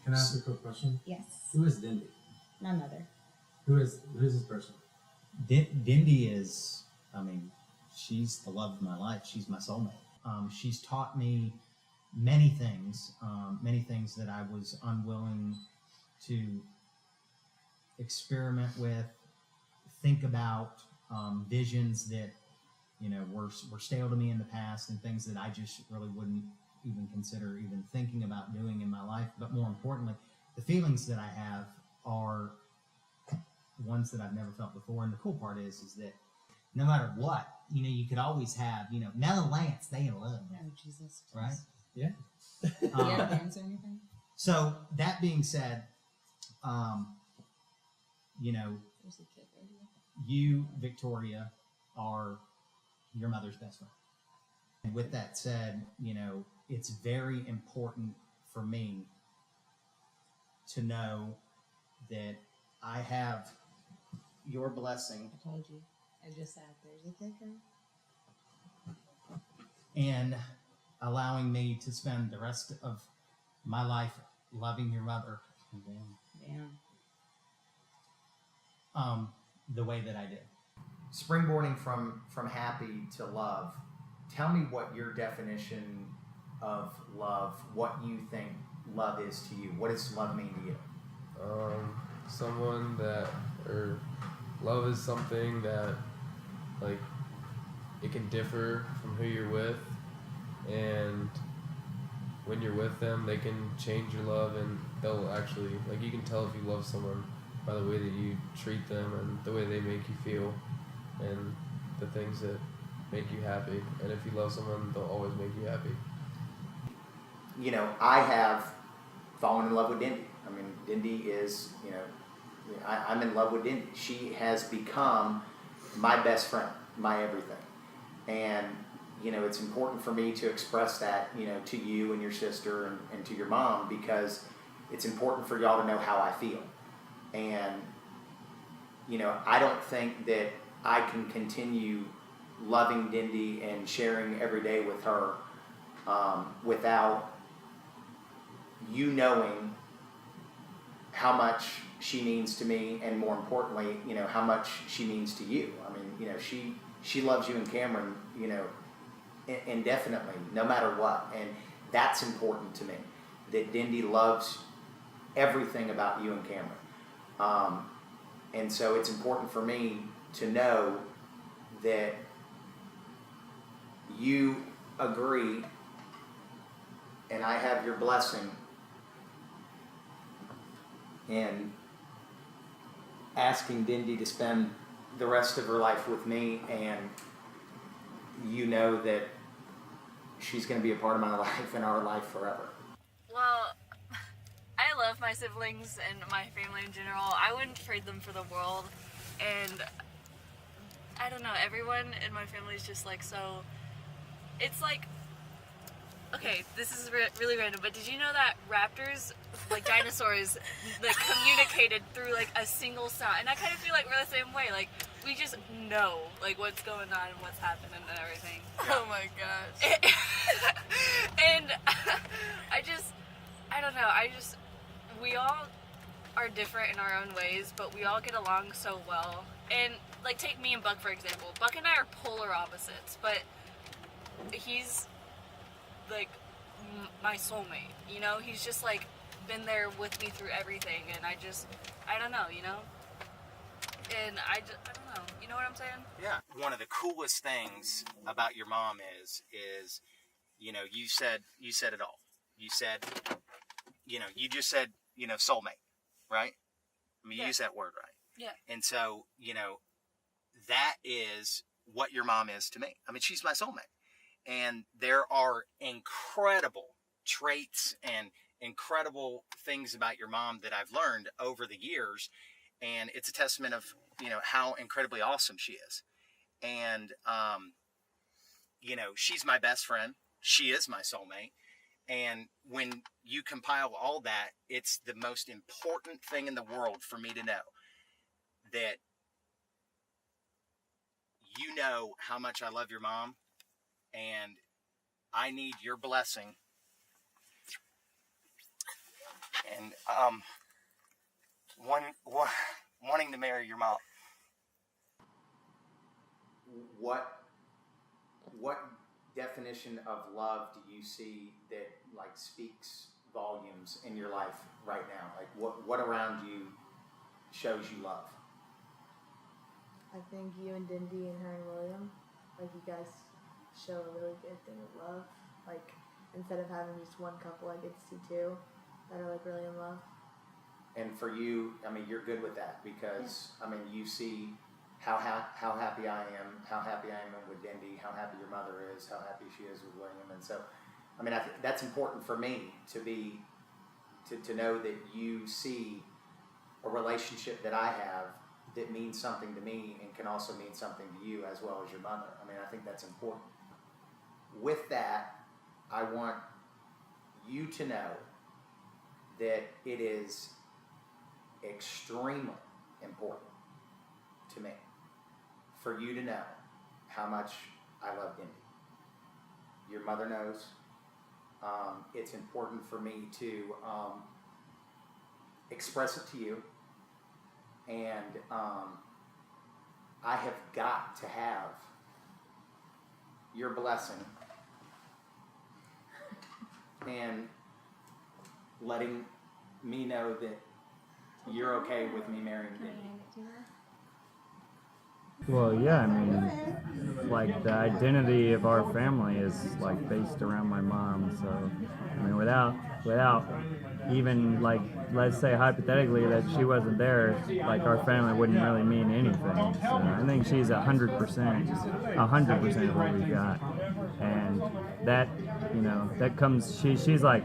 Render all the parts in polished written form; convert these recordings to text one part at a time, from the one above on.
Can I ask a quick question? Yes. Who is Dindy? My mother. Who is this person? Dindy is, she's the love of my life. She's my soulmate. She's taught me many things that I was unwilling to experiment with, think about, visions that were stale to me in the past, and things that I just really wouldn't even consider even thinking about doing in my life. But more importantly, the feelings that I have are ones that I've never felt before. And the cool part is that no matter what, you could always have, Nell and Lance, they in love. Oh, Jesus. Right? Yeah. Do you have bands or anything? So that being said, There's a kid right here. you, Victoria, are your mother's best friend. And with that said, it's very important for me to know that I have your blessing. I told you. I just said there's a kid girl. And allowing me to spend the rest of my life loving your mother. Damn. The way that I did. Springboarding from happy to love, tell me what your definition of love, what you think love is to you. What does love mean to you? Someone that, or love is something that, like, it can differ from who you're with, and when you're with them, they can change your love, and they'll actually, like, you can tell if you love someone by the way that you treat them and the way they make you feel and the things that make you happy. And if you love someone, they'll always make you happy. I have fallen in love with Dindy. Dindy is, I'm in love with Dindy. She has become my best friend, my everything. And, it's important for me to express that, to you and your sister and to your mom, because it's important for y'all to know how I feel. And, I don't think that I can continue loving Dindy and sharing every day with her without you knowing how much she means to me, and more importantly, how much she means to you. She loves you and Cameron, indefinitely, no matter what. And that's important to me, that Dindy loves everything about you and Cameron. And so it's important for me to know that you agree and I have your blessing in asking Dindy to spend the rest of her life with me, and that she's going to be a part of my life and our life forever. Well, I love my siblings and my family in general. I wouldn't trade them for the world, and I don't know, everyone in my family is just like, so, it's like, okay, this is really random, but did you know that raptors, like dinosaurs, like communicated through like a single sound? And I kind of feel like we're the same way. Like, we just know like what's going on and what's happening and everything. Oh my gosh. And I don't know, we all are different in our own ways, but we all get along so well. And like, take me and Buck for example. Buck and I are polar opposites, but he's like my soulmate, he's just like been there with me through everything, and I don't know, and I don't know, you know what I'm saying? Yeah. One of the coolest things about your mom is you said it all. You said, you just said, soulmate, right? You Yeah. use that word, right? Yeah. And so, that is what your mom is to me. She's my soulmate. And there are incredible traits and incredible things about your mom that I've learned over the years. And it's a testament of, how incredibly awesome she is. And, she's my best friend. She is my soulmate. And when you compile all that, it's the most important thing in the world for me to know that you know how much I love your mom, and I need your blessing. and wanting to marry your mom. What definition of love do you see that like speaks volumes in your life right now? Like what around you shows you love? I think you and Dindy and her and William, like you guys show a really good thing of love. Like instead of having just one couple, I get to see two that are like really in love. And for you, I mean, you're good with that because I mean, you see how happy I am, how happy I am with Dindy, how happy your mother is, how happy she is with William, and so, I mean, I think that's important for me to know that you see a relationship that I have that means something to me and can also mean something to you as well as your mother. I mean, I think that's important. With that, I want you to know that it is extremely important to me for you to know how much I love Dindy. Your mother knows. It's important for me to express it to you, and I have got to have your blessing and letting me know that you're okay with me marrying Dindy. Well, yeah, I mean, like the identity of our family is like based around my mom. So, I mean, without even like, let's say hypothetically that she wasn't there, like our family wouldn't really mean anything. So I think she's 100% of what we got, and that, you know, that comes. She's like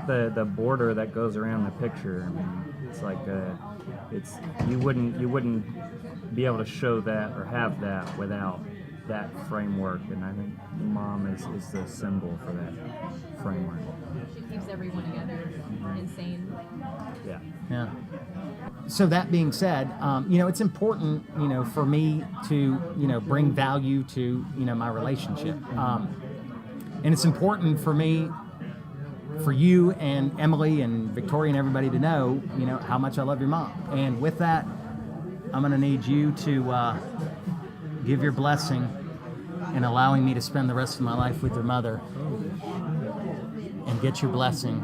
the border that goes around the picture. I mean, it's like you wouldn't be able to show that or have that without that framework, and I think mom is the symbol for that framework. She keeps everyone together and sane. Yeah. Yeah. So that being said, you know, it's important, you know, for me to, you know, bring value to, you know, my relationship. And it's important for me, for you and Emily and Victoria and everybody to know, you know, how much I love your mom. And with that, I'm going to need you to give your blessing in allowing me to spend the rest of my life with your mother, and get your blessing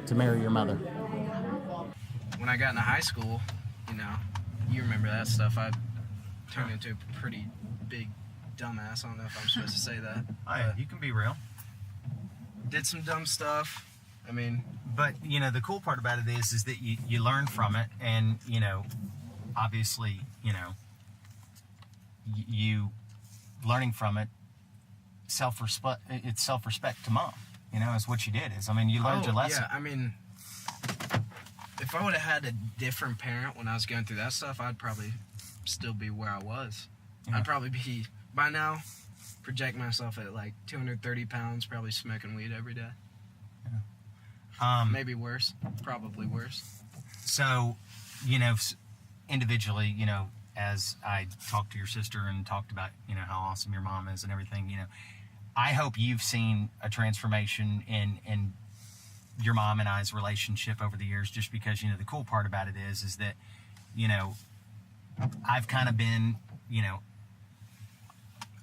to marry your mother. When I got into high school, you know, you remember that stuff, I turned into a pretty big dumbass. I don't know if I'm supposed to say that. You can be real. Did some dumb stuff. I mean, But, you know, the cool part about it is that you learn from it, and, you know, obviously, you know, you learning from it, it's self-respect to mom, you know, is what you did. Is, I mean, you learned your lesson. Yeah, I mean, if I would have had a different parent when I was going through that stuff, I'd probably still be where I was. Yeah. I'd probably be, by now, project myself at like 230 pounds, probably smoking weed every day. Yeah. Maybe worse, probably worse. So, you know, individually, you know, as I talked to your sister and talked about, you know, how awesome your mom is and everything, you know, I hope you've seen a transformation in your mom and I's relationship over the years, just because, you know, the cool part about it is that, you know, I've kind of been, you know,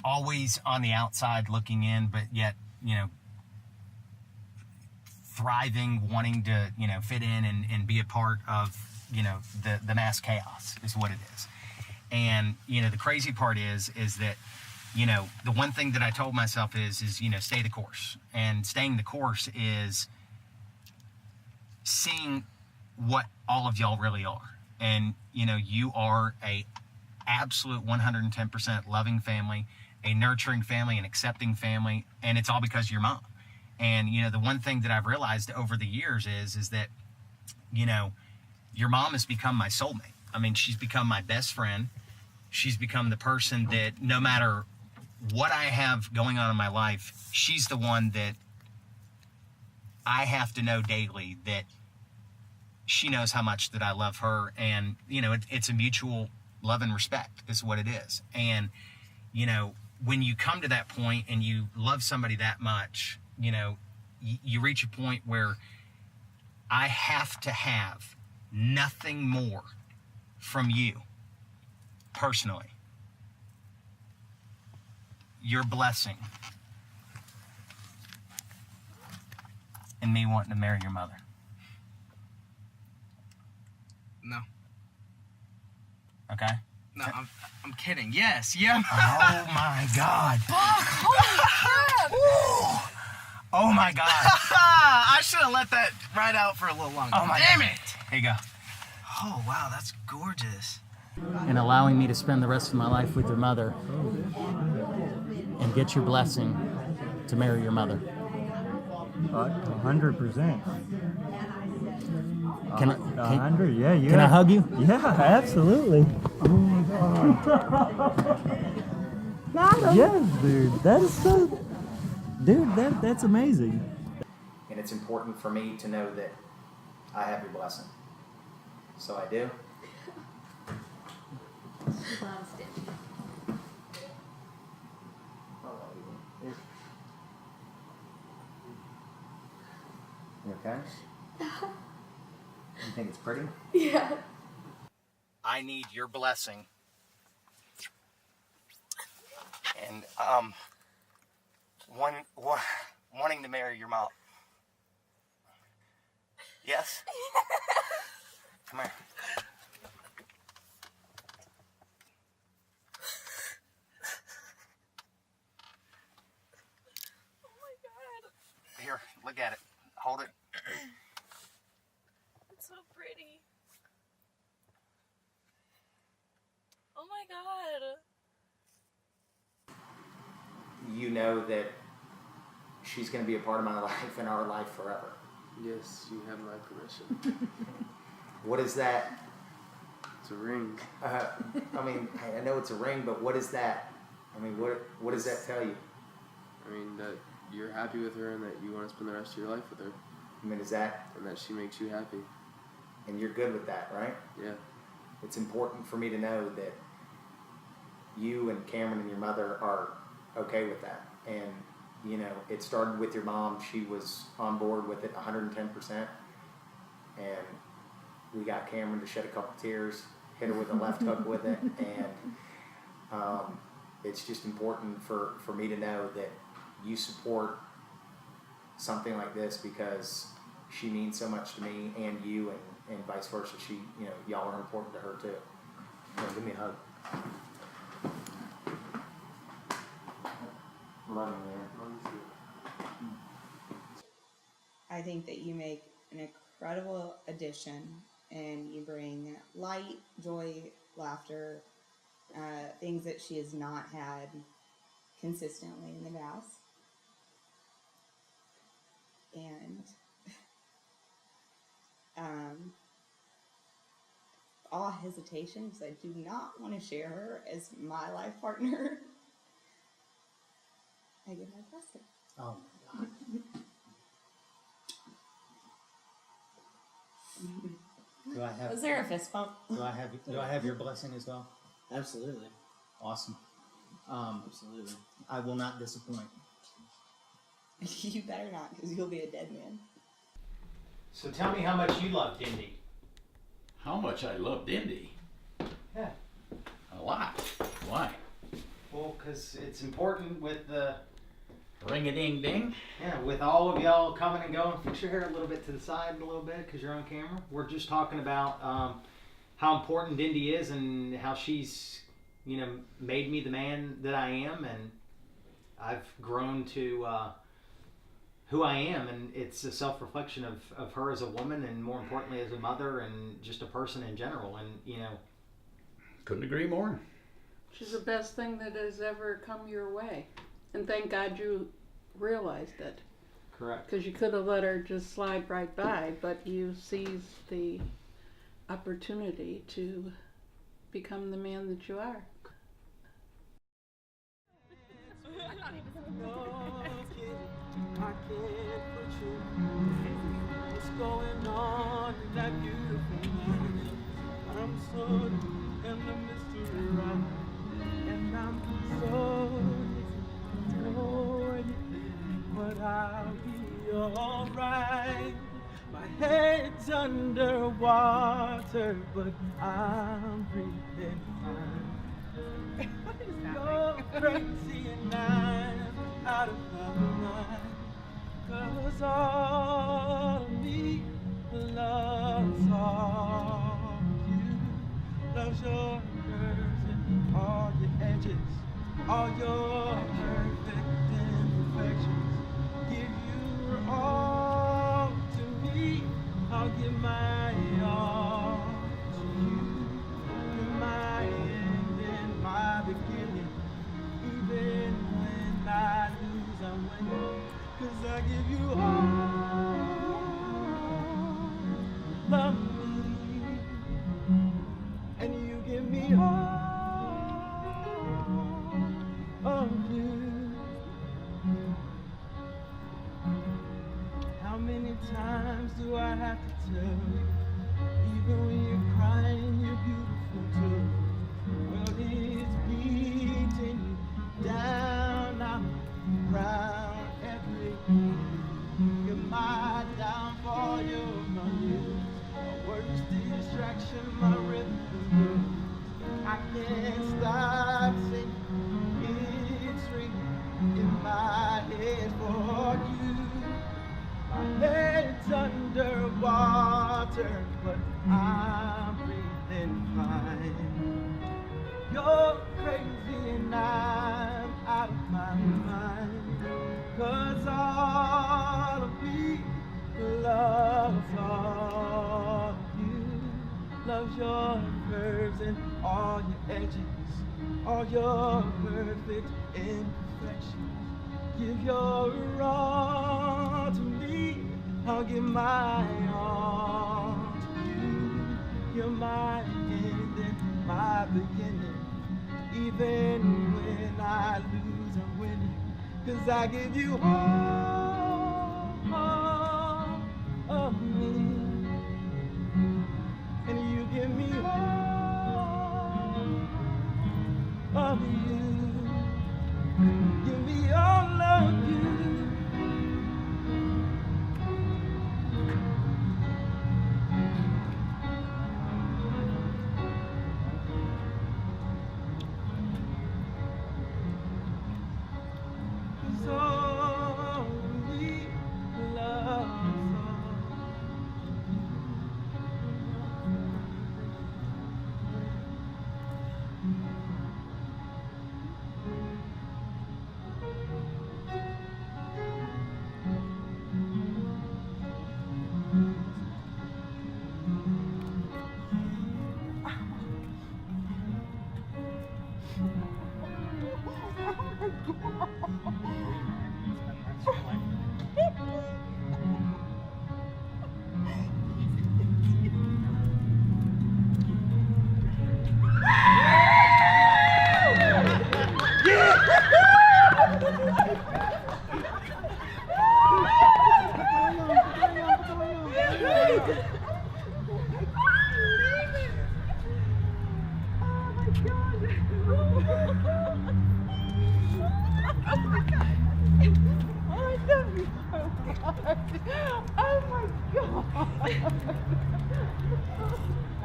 always on the outside looking in, but yet, you know, thriving, wanting to, you know, fit in and be a part of, you know, the mass chaos is what it is. And, you know, the crazy part is that, you know, the one thing that I told myself is, you know, stay the course. And staying the course is seeing what all of y'all really are. And, you know, you are a absolute 110% loving family, a nurturing family, an accepting family, and it's all because of your mom. And, you know, the one thing that I've realized over the years is that, you know, your mom has become my soulmate. I mean, she's become my best friend. She's become the person that no matter what I have going on in my life, she's the one that I have to know daily that she knows how much that I love her. And, you know, it's a mutual love and respect is what it is. And, you know, when you come to that point and you love somebody that much, you know, you reach a point where I have to have nothing more from you, personally. Your blessing. And me wanting to marry your mother. No. Okay? No, I'm kidding. Yes, yeah. Oh my God. Holy crap! Oh my God. I should have let that ride out for a little longer. Oh my Damn God. it! Here you go. Oh wow, that's gorgeous. And allowing me to spend the rest of my life with your mother and get your blessing to marry your mother. 100%. Can 100, yeah. Can I hug you? Yeah, absolutely. Oh my God. Yes, dude. That is so. Dude, that's amazing. And it's important for me to know that I have your blessing. So I do. You okay? You think it's pretty? Yeah. I need your blessing. And, wanting to marry your mom. Yes? Come here. Oh my God. Here, look at it. Hold it. It's so pretty. Oh my God. You know that she's going to be a part of my life and our life forever. Yes, you have my permission. What is that? It's a ring. I mean, I know it's a ring, but what is that? I mean, what does that tell you? I mean, that you're happy with her and that you want to spend the rest of your life with her. I mean, is that? And that she makes you happy. And you're good with that, right? Yeah. It's important for me to know that you and Cameron and your mother are okay with that. And, you know, it started with your mom. She was on board with it 110%. And we got Cameron to shed a couple tears, hit her with a left hook with it. And it's just important for me to know that you support something like this because she means so much to me and you and vice versa. She, you know, y'all are important to her too. So give me a hug. Love you, man. I think that you make an incredible addition and you bring light, joy, laughter, things that she has not had consistently in the past. And all hesitation because I do not want to share her as my life partner. I give my blessing. Oh my God. Do I have? Was there a fist bump? Do I have your blessing as well? Absolutely. Awesome. Absolutely. I will not disappoint. You better not, because you'll be a dead man. So tell me how much you love Dindy. How much I love Dindy? Yeah. A lot. Why? Well, because it's important with the Ring-a-ding-ding. Yeah, with all of y'all coming and going. Fix your hair a little bit to the side a little bit because you're on camera. We're just talking about how important Dindy is and how she's, you know, made me the man that I am, and I've grown to who I am, and it's a self-reflection of her as a woman and more importantly as a mother and just a person in general. And, you know, couldn't agree more. She's the best thing that has ever come your way. And thank God you realized it. Correct. Because you could have let her just slide right by, but you seized the opportunity to become the man that you are. What's going on in that beautiful night? I'm so in the mystery right, and I'm so disappointed, but I'll be alright. My head head's underwater, but I'm breathing fine. You're crazy and I'm out of my mind. 'Cause all of me loves all you. Loves your curves and all your edges, all your perfect imperfections. Give you all to me, I'll give my all to you. You're my end and my beginning. Even when I lose, I'm winning. 'Cause I give you all of me, and you give me all of you. How many times do I have to tell you? Even when you're crying, you're beautiful too. Well, it's beating you down, I'm proud every day. You're my downfall, you're my muse, my worst distraction, my rhythm blues. I can't stop singing, it's ringing in my head for you. My head's underwater, but I'm breathing fine. You're crazy and I'm out of my mind. 'Cause all of me loves all of you. Loves your curves and all your edges, all your perfect imperfections. Give your all to me, I'll give my all to you. You're my end and my beginning. Even when I lose, I'm winning. 'Cause I give you all of me, and you give me all of you. Give me all of you.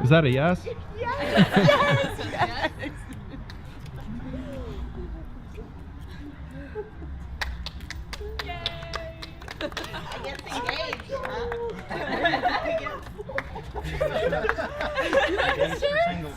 Is that a yes? Yes! Yes! I get engaged, huh? I guess. Single.